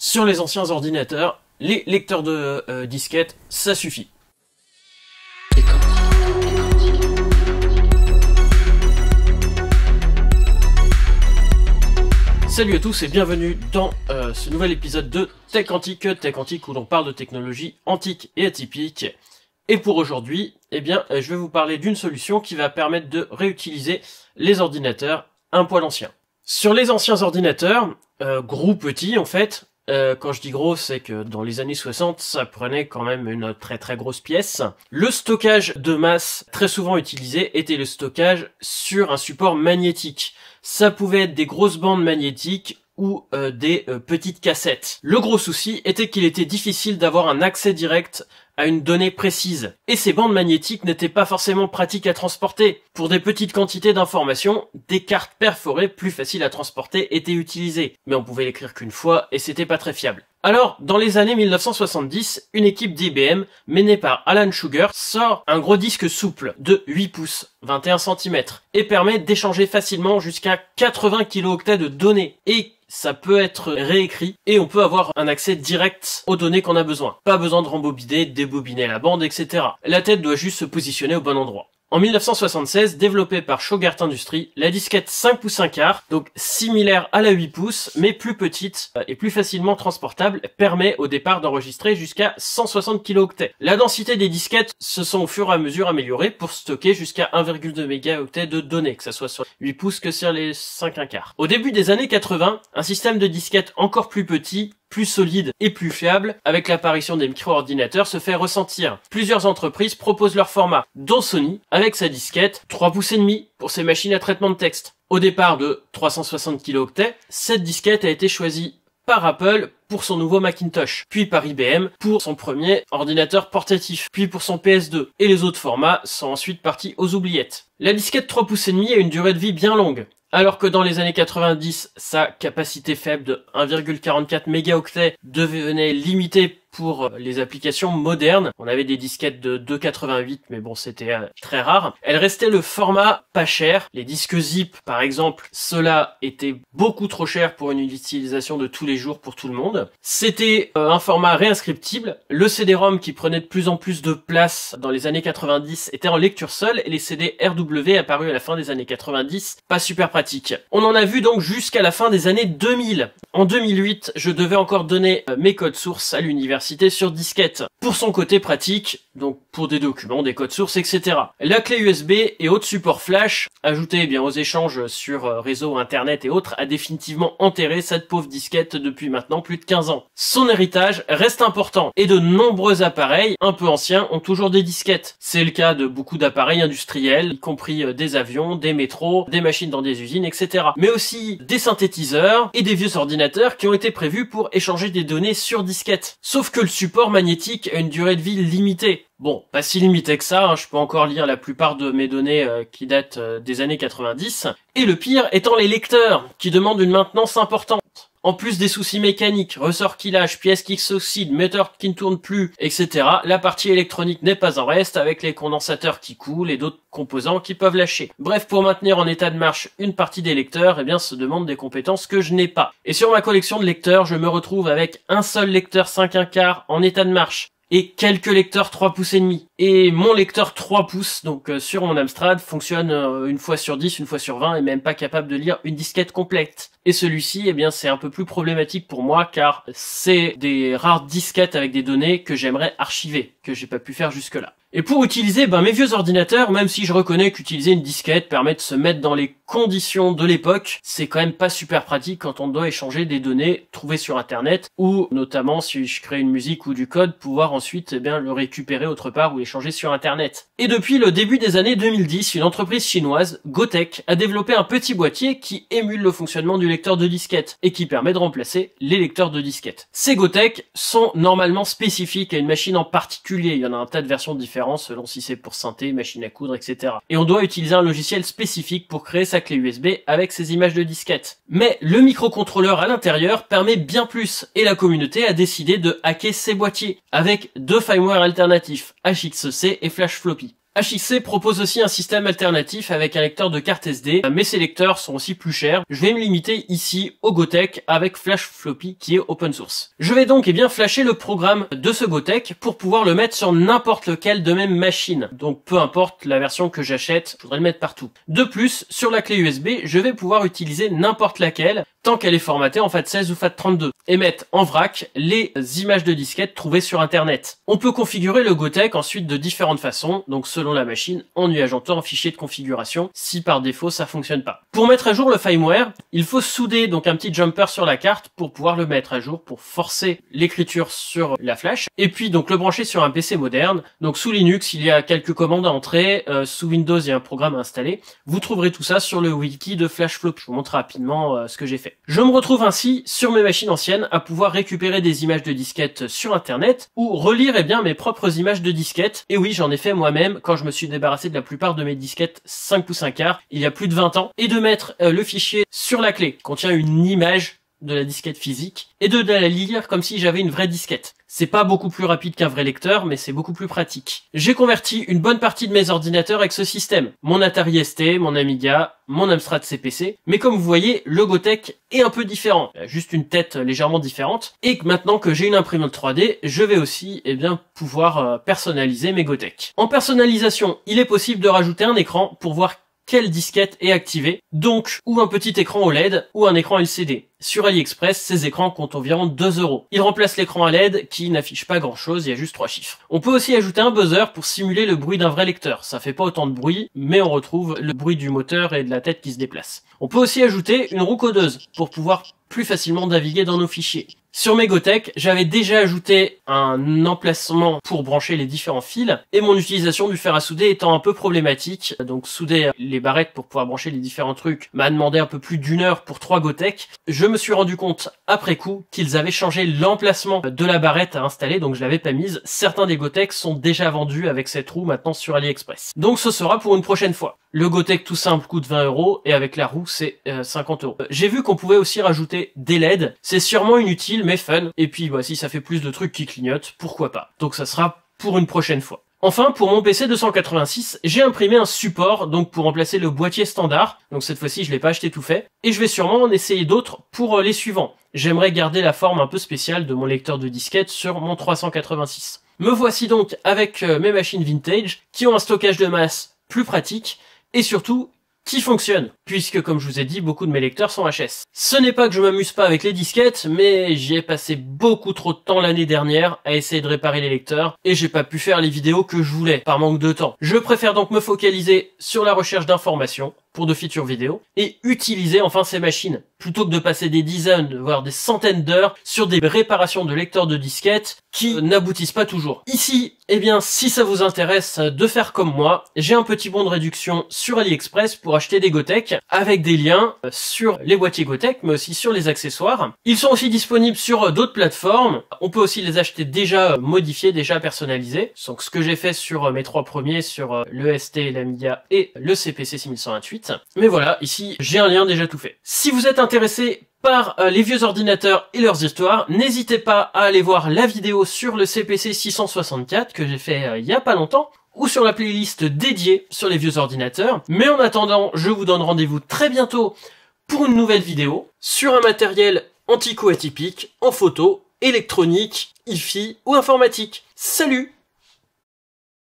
Sur les anciens ordinateurs, les lecteurs de disquettes, ça suffit. Salut à tous et bienvenue dans ce nouvel épisode de Tech Antique où l'on parle de technologies antiques et atypiques. Et pour aujourd'hui, eh bien, je vais vous parler d'une solution qui va permettre de réutiliser les ordinateurs un poil anciens. Sur les anciens ordinateurs, gros petits en fait, quand je dis gros, c'est que dans les années 60, ça prenait quand même une très grosse pièce. Le stockage de masse très souvent utilisé était le stockage sur un support magnétique. Ça pouvait être des grosses bandes magnétiques ou des petites cassettes. Le gros souci était qu'il était difficile d'avoir un accès direct à une donnée précise. Et ces bandes magnétiques n'étaient pas forcément pratiques à transporter. Pour des petites quantités d'informations, des cartes perforées plus faciles à transporter étaient utilisées. Mais on pouvait l'écrire qu'une fois et c'était pas très fiable. Alors, dans les années 1970, une équipe d'IBM, menée par Alan Sugar, sort un gros disque souple de 8 pouces, 21 cm, et permet d'échanger facilement jusqu'à 80 kilooctets de données. Et ça peut être réécrit, et on peut avoir un accès direct aux données qu'on a besoin. Pas besoin de rembobiner, débobiner la bande, etc. La tête doit juste se positionner au bon endroit. En 1976, développée par Shogart Industries, la disquette 5 pouces 1 quart, donc similaire à la 8 pouces, mais plus petite et plus facilement transportable, permet au départ d'enregistrer jusqu'à 160 kilooctets. La densité des disquettes se sont au fur et à mesure améliorées pour stocker jusqu'à 1,2 mégaoctets de données, que ce soit sur 8 pouces que sur les 5 1 quart. Au début des années 80, un système de disquettes encore plus petit, plus solide et plus fiable, avec l'apparition des micro-ordinateurs, se fait ressentir. Plusieurs entreprises proposent leur format, dont Sony, avec sa disquette 3 pouces et demi pour ses machines à traitement de texte. Au départ de 360 kilooctets, cette disquette a été choisie par Apple pour son nouveau Macintosh, puis par IBM pour son premier ordinateur portatif, puis pour son PS2, et les autres formats sont ensuite partis aux oubliettes. La disquette 3 pouces et demi a une durée de vie bien longue. Alors que dans les années 90, sa capacité faible de 1,44 mégaoctets devenait limitée pour les applications modernes. On avait des disquettes de 2,88, mais bon, c'était très rare. Elle restait le format pas cher. Les disques zip, par exemple, cela était beaucoup trop cher pour une utilisation de tous les jours pour tout le monde. C'était un format réinscriptible. Le CD-ROM, qui prenait de plus en plus de place dans les années 90, était en lecture seule, et les CD RW apparus à la fin des années 90, pas super pratique. On en a vu donc jusqu'à la fin des années 2000. En 2008, je devais encore donner mes codes sources à l'université sur disquette. Pour son côté pratique, donc pour des documents, des codes sources, etc. La clé USB et autres supports flash, ajoutés bien aux échanges sur réseau, internet et autres, a définitivement enterré cette pauvre disquette depuis maintenant plus de 15 ans. Son héritage reste important, et de nombreux appareils un peu anciens ont toujours des disquettes. C'est le cas de beaucoup d'appareils industriels, y compris des avions, des métros, des machines dans des usines, etc. Mais aussi des synthétiseurs et des vieux ordinateurs qui ont été prévus pour échanger des données sur disquette. Sauf que le support magnétique a une durée de vie limitée. Bon, pas si limité que ça, je peux encore lire la plupart de mes données qui datent des années 90. Et le pire étant les lecteurs, qui demandent une maintenance importante. En plus des soucis mécaniques, ressorts qui lâchent, pièces qui s'oxydent, moteurs qui ne tournent plus, etc., la partie électronique n'est pas en reste, avec les condensateurs qui coulent et d'autres composants qui peuvent lâcher. Bref, pour maintenir en état de marche une partie des lecteurs, eh bien, se demande des compétences que je n'ai pas. Et sur ma collection de lecteurs, je me retrouve avec un seul lecteur 5 1 quart en état de marche, et quelques lecteurs 3 pouces et demi. Et mon lecteur 3 pouces, donc sur mon Amstrad, fonctionne une fois sur 10, une fois sur 20, et même pas capable de lire une disquette complète. Et celui-ci, eh bien, c'est un peu plus problématique pour moi, car c'est des rares disquettes avec des données que j'aimerais archiver, que j'ai pas pu faire jusque-là. Et pour utiliser mes vieux ordinateurs, même si je reconnais qu'utiliser une disquette permet de se mettre dans les conditions de l'époque, c'est quand même pas super pratique quand on doit échanger des données trouvées sur internet, ou notamment si je crée une musique ou du code, pouvoir ensuite le récupérer autre part ou l'échanger sur internet. Et depuis le début des années 2010, une entreprise chinoise, Gotek, a développé un petit boîtier qui émule le fonctionnement du lecteur de disquette et qui permet de remplacer les lecteurs de disquette. Ces Gotek sont normalement spécifiques à une machine en particulier. Il y en a un tas de versions différentes selon si c'est pour synthé, machine à coudre, etc. Et on doit utiliser un logiciel spécifique pour créer sa clé USB avec ses images de disquette. Mais le microcontrôleur à l'intérieur permet bien plus, et la communauté a décidé de hacker ces boîtiers avec deux firmware alternatifs, HXC et Flash Floppy. HXC propose aussi un système alternatif avec un lecteur de carte SD, mais ces lecteurs sont aussi plus chers. Je vais me limiter ici au Gotek avec Flash Floppy qui est open source. Je vais donc flasher le programme de ce Gotek pour pouvoir le mettre sur n'importe lequel de mes machines. Donc peu importe la version que j'achète, je voudrais le mettre partout. De plus, sur la clé USB, je vais pouvoir utiliser n'importe laquelle tant qu'elle est formatée en FAT16 ou FAT32 et mettre en vrac les images de disquettes trouvées sur internet. On peut configurer le Gotek ensuite de différentes façons, donc selon la machine, en nuageant un fichier de configuration si par défaut ça fonctionne pas. Pour mettre à jour le firmware, il faut souder donc un petit jumper sur la carte pour pouvoir le mettre à jour, pour forcer l'écriture sur la flash, et puis donc le brancher sur un PC moderne. Donc sous Linux, il y a quelques commandes à entrer, sous Windows, il y a un programme à installer. Vous trouverez tout ça sur le wiki de FlashFlop. Je vous montre rapidement ce que j'ai fait. Je me retrouve ainsi sur mes machines anciennes à pouvoir récupérer des images de disquettes sur internet ou relire mes propres images de disquettes. Et oui, j'en ai fait moi-même quand je me suis débarrassé de la plupart de mes disquettes 5 pouces 1 quart il y a plus de 20 ans, et de mettre le fichier sur la clé qui contient une image de la disquette physique et de la lire comme si j'avais une vraie disquette. C'est pas beaucoup plus rapide qu'un vrai lecteur, mais c'est beaucoup plus pratique. J'ai converti une bonne partie de mes ordinateurs avec ce système. Mon Atari ST, mon Amiga, mon Amstrad CPC. Mais comme vous voyez, le Gotek est un peu différent. Il a juste une tête légèrement différente. Et maintenant que j'ai une imprimante 3D, je vais aussi pouvoir personnaliser mes Gotek. En personnalisation, il est possible de rajouter un écran pour voir quelle disquette est activée, donc ou un petit écran OLED ou un écran LCD. Sur AliExpress, ces écrans comptent environ 2 €. Ils remplacent l'écran LED qui n'affiche pas grand chose, il y a juste 3 chiffres. On peut aussi ajouter un buzzer pour simuler le bruit d'un vrai lecteur. Ça fait pas autant de bruit, mais on retrouve le bruit du moteur et de la tête qui se déplace. On peut aussi ajouter une roue codeuse pour pouvoir plus facilement naviguer dans nos fichiers. Sur mes Gotek, j'avais déjà ajouté un emplacement pour brancher les différents fils et mon utilisation du fer à souder étant un peu problématique, donc souder les barrettes pour pouvoir brancher les différents trucs m'a demandé un peu plus d'1 heure pour 3 Gotek. Je me suis rendu compte après coup qu'ils avaient changé l'emplacement de la barrette à installer, donc je l'avais pas mise. Certains des Gotek sont déjà vendus avec cette roue maintenant sur AliExpress. Donc ce sera pour une prochaine fois. Le Gotek tout simple coûte 20 € et avec la roue c'est 50 €. J'ai vu qu'on pouvait aussi rajouter des LED, c'est sûrement inutile mais fun, et puis si ça fait plus de trucs qui clignotent, pourquoi pas. Donc ça sera pour une prochaine fois. Enfin, pour mon PC 286, j'ai imprimé un support donc pour remplacer le boîtier standard. Donc cette fois-ci, je l'ai pas acheté tout fait. Et je vais sûrement en essayer d'autres pour les suivants. J'aimerais garder la forme un peu spéciale de mon lecteur de disquette sur mon 386. Me voici donc avec mes machines vintage qui ont un stockage de masse plus pratique et surtout qui fonctionne, puisque comme je vous ai dit, beaucoup de mes lecteurs sont HS. Ce n'est pas que je m'amuse pas avec les disquettes, mais j'y ai passé beaucoup trop de temps l'année dernière à essayer de réparer les lecteurs, et j'ai pas pu faire les vidéos que je voulais, par manque de temps. Je préfère donc me focaliser sur la recherche d'informations, pour de futures vidéos, et utiliser enfin ces machines, plutôt que de passer des dizaines, voire des centaines d'heures sur des réparations de lecteurs de disquettes qui n'aboutissent pas toujours. Ici, si ça vous intéresse de faire comme moi, j'ai un petit bon de réduction sur AliExpress pour acheter des Gotek, avec des liens sur les boîtiers Gotek, mais aussi sur les accessoires. Ils sont aussi disponibles sur d'autres plateformes. On peut aussi les acheter déjà modifiés, déjà personnalisés. Donc ce que j'ai fait sur mes 3 premiers, sur le ST, l'Amiga et le CPC 6128. Mais voilà, ici, j'ai un lien déjà tout fait. Si vous êtes intéressé par les vieux ordinateurs et leurs histoires, n'hésitez pas à aller voir la vidéo sur le CPC 664 que j'ai fait il y a pas longtemps, ou sur la playlist dédiée sur les vieux ordinateurs. Mais en attendant, je vous donne rendez-vous très bientôt pour une nouvelle vidéo sur un matériel antico-atypique, en photo, électronique, hi-fi ou informatique. Salut!